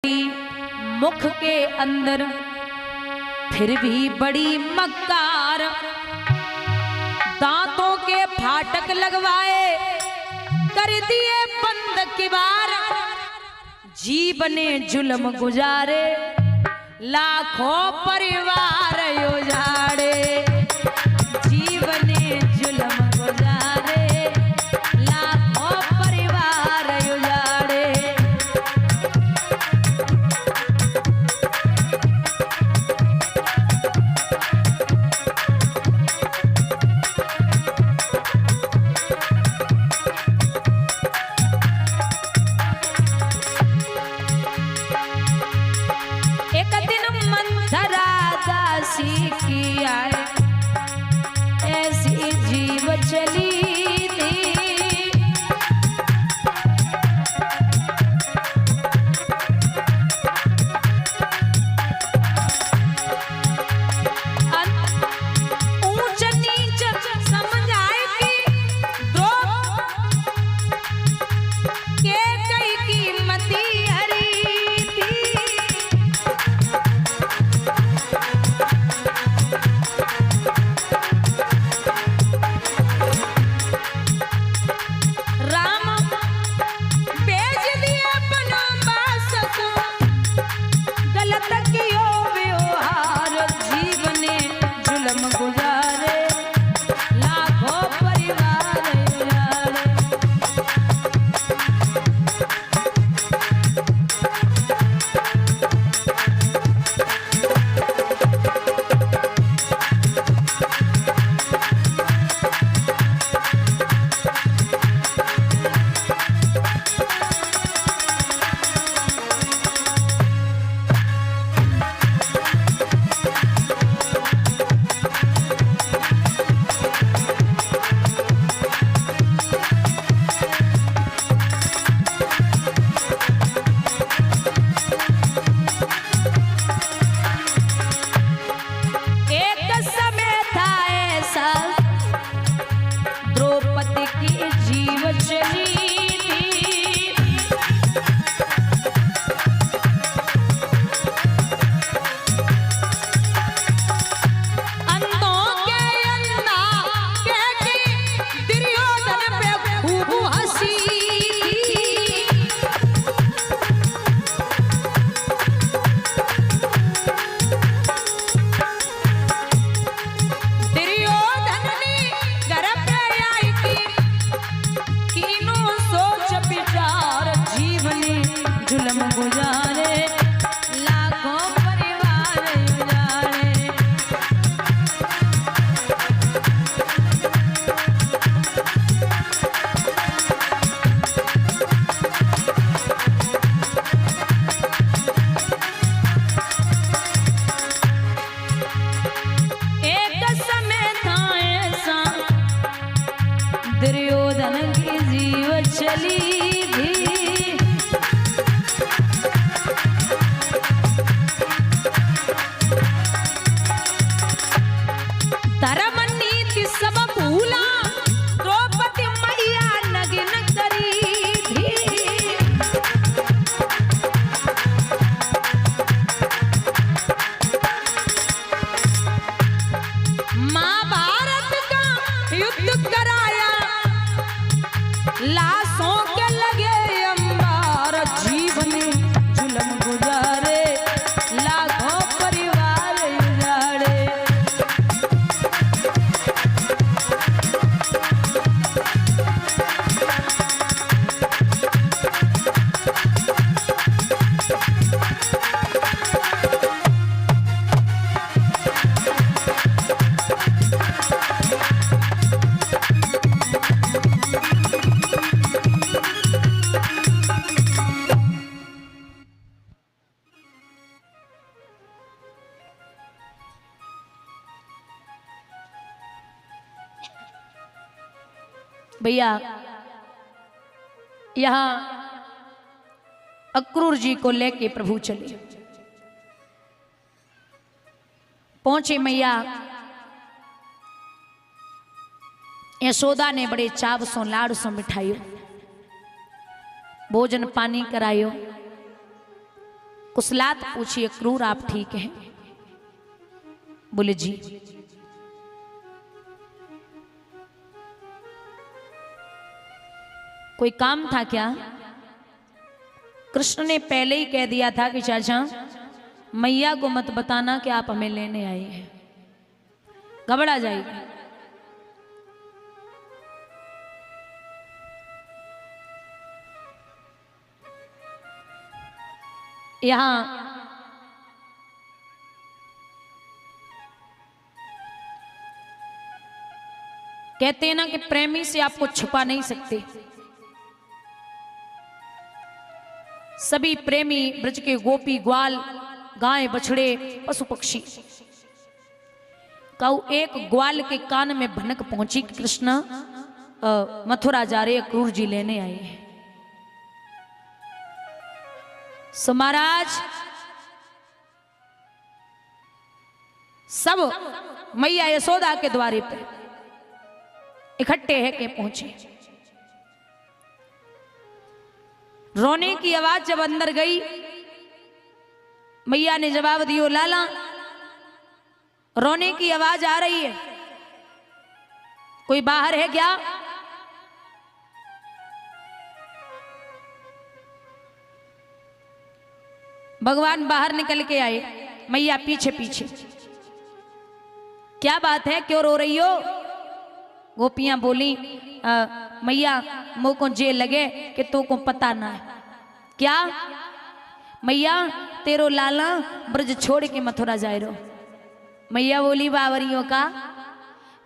मुख के अंदर फिर भी बड़ी मक्कार, दांतों के फाटक लगवाए कर दिए बंद किबार। जीव ने जुल्म गुजारे लाखों परिवार उजाड़े, जीव ने जुल्म गुजारे लाखों परिवार उजाड़े। एक दिन मंथरा दासी की आए ऐसी जीव चली थी, ऊंच नीच समझाए कि के कई कीमती हरी थी। राम भेज दिए अपना बास को, गलत कियो व्यवहार। जीव ने जुल्म गुजारे लाखों परिवार उजाड़े। एक समय था ऐसा द्रौपदी की जीव चली थी, अंधों के अंधा कह के दुर्योधन पे खूब हंसी। दुर्योधन ने घर पे आई की कीनो सोच विचार। जीव ने जुल्म गुजारे लाखों परिवार उजाड़े। एक समय था ऐसा दुर्योधन की जीव चली थी, धर्म नीति सब भूला द्रौपदी मैया नगिन करी थी। महाभारत का युद्ध कराया लाशों के लगे अंबार। जीव ने जुल्म गुजारे लाखों परिवार उजाड़े। भैया यहाँ अक्रूर जी को लेके प्रभु चले पहुंचे। मैया यशोदा ने बड़े चाव सो लाड़ सो मिठाइयो भोजन पानी करायो। कुशलात पूछिए क्रूर आप ठीक हैं? बोले जी। कोई काम था क्या? कृष्ण ने पहले ही कह दिया था कि चाचा मैया को मत बताना कि आप हमें लेने आए हैं, घबरा जाएगी। यहां कहते हैं ना कि प्रेमी से आपको छुपा नहीं सकते। सभी प्रेमी ब्रज के गोपी ग्वाल गाय बछड़े पशु पक्षी कौ एक ग्वाल के कान में भनक पहुंची कि कृष्ण मथुरा जा रहे, क्रूर जी लेने आए हैं। सो महाराज सब मैया यशोदा के द्वारे पे इकट्ठे है के पहुंचे। रोने की आवाज जब अंदर गई, मैया ने जवाब दियो लाला रोने की आवाज आ रही है, कोई बाहर है क्या? भगवान बाहर निकल के आए, मैया पीछे पीछे। क्या बात है, क्यों रो रही हो? गोपियां बोली मैया मुँह को जे लगे कि तो को पता ना है। क्या? मैया तेरो लाला ब्रज छोड़ के मथुरा जाए रो। मैया बोली बावरियों का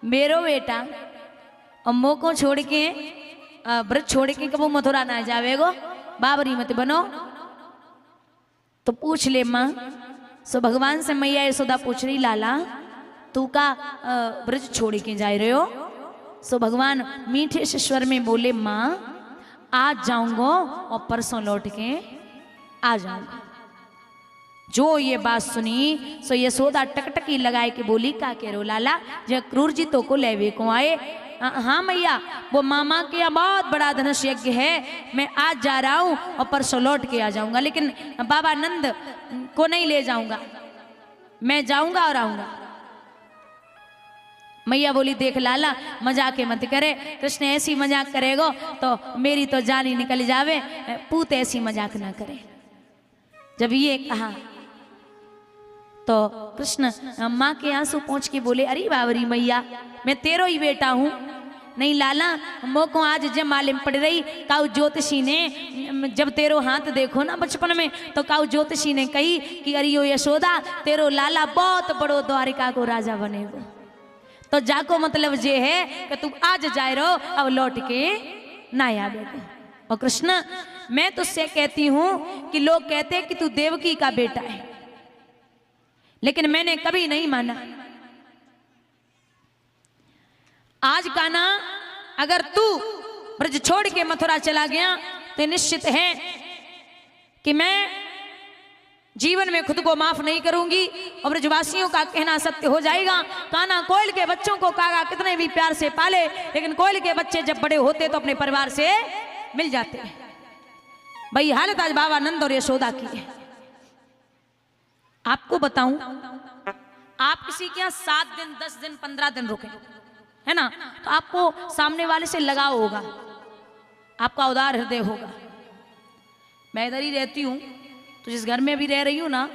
मेरो बेटा और मुँह को छोड़ के ब्रज छोड़ के कब मथुरा ना जावेगो, बावरी मत बनो। तो पूछ ले माँ। सो भगवान से मैया यशोदा पूछ रही लाला तू का ब्रज छोड़ के जा रहे हो? सो भगवान मीठे से स्वर में बोले माँ आज जाऊंगा और परसों लौट के आ जाऊंगा। जो ये बात सुनी सो यशोदा टकटकी लगाए के बोली का कह रो लाला जब क्रूर जी तो को लेवे को आए? हाँ मैया वो मामा के यहाँ बहुत बड़ा धनुष यज्ञ है, मैं आज जा रहा हूँ और परसों लौट के आ जाऊंगा, लेकिन बाबा नंद को नहीं ले जाऊंगा, मैं जाऊंगा और आऊंगा। मैया बोली देख लाला मजाक मत करे, कृष्ण ऐसी मजाक करेगो तो मेरी तो जान ही निकल जावे, पूत ऐसी मजाक ना करे। जब ये कहा तो कृष्ण माँ के आंसू पहुंच के बोले अरे बावरी मैया मैं तेरो ही बेटा हूँ। नहीं लाला मो को आज जब मालूम पड़ रही काऊ ज्योतिषी ने जब तेरो हाथ देखो ना बचपन में तो काऊ ज्योतिषी ने कही कि अरे यशोदा तेरो लाला बहुत बड़ो द्वारिका को राजा बनेगो। तो जाको मतलब ये है कि तू आज जाए रहो अब लौट के ना आवेगो। और कृष्ण मैं तुझसे कहती हूं कि लोग कहते हैं कि तू देवकी का बेटा है, लेकिन मैंने कभी नहीं माना। आज का ना अगर तू ब्रज छोड़ के मथुरा चला गया तो निश्चित है कि मैं जीवन में खुद को माफ नहीं करूंगी और ब्रजवासियों का कहना सत्य हो जाएगा। कान्हा कोयल के बच्चों को कागा कितने भी प्यार से पाले, लेकिन कोयल के बच्चे जब बड़े होते तो अपने परिवार से मिल जाते हैं। भाई हालत आज बाबा नंद और यशोदा की है। आपको बताऊं आप किसी के यहाँ 7 दिन 10 दिन 15 दिन रुके है ना, तो आपको सामने वाले से लगाव होगा, आपका उदार हृदय होगा। मैं इधर ही रहती हूँ तो जिस घर में भी रह रही हूँ ना,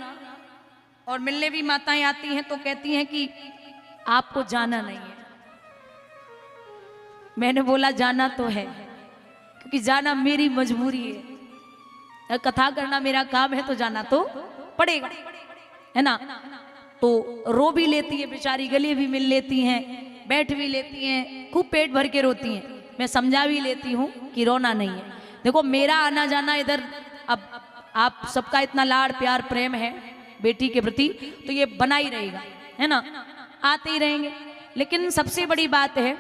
और मिलने भी माताएं आती हैं तो कहती हैं कि आपको जाना नहीं है। मैंने बोला जाना तो है, क्योंकि जाना मेरी मजबूरी है, कथा करना मेरा काम है तो जाना तो पड़ेगा है ना। तो रो भी लेती है बेचारी, गले भी मिल लेती हैं, बैठ भी लेती हैं, खूब पेट भर के रोती हैं। मैं समझा भी लेती हूँ कि रोना नहीं है। देखो मेरा आना जाना इधर, अब आप सबका इतना लाड़ प्यार प्रेम है बेटी के प्रति तो ये बना ही रहेगा है ना, आते ही रहेंगे। लेकिन सबसे बड़ी बात है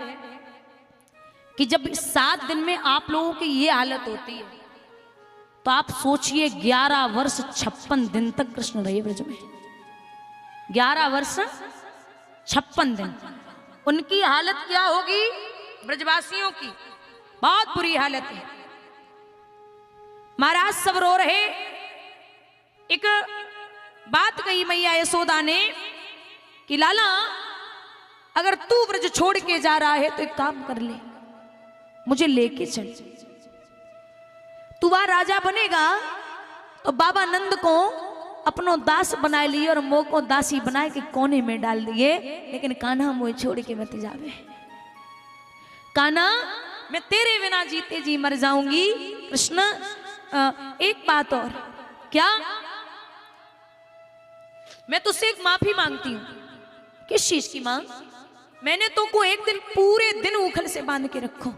कि जब 7 दिन में आप लोगों की ये हालत होती है तो आप सोचिए 11 वर्ष 56 दिन तक कृष्ण रहे ब्रज में। 11 वर्ष 56 दिन उनकी हालत क्या होगी? ब्रजवासियों की बहुत बुरी हालत है। महाराज सब रो रहे, एक बात कही मैया यशोदा ने कि लाला अगर तू ब्रज छोड़ के जा रहा है तो एक काम कर ले, मुझे लेके चल। तू वहां राजा बनेगा तो बाबा नंद को अपनो दास बना लिए और मोह को दासी बनाए के कोने में डाल दिए, लेकिन कान्हा मोह छोड़ के मत जावे। कान्हा मैं तेरे बिना जीते जी मर जाऊंगी। कृष्ण एक बात और, क्या? मैं तुझसे एक माफी मांगती हूं। किस चीज की मांग? मैंने तो को एक दिन पूरे दिन उखल से बांध के रखो,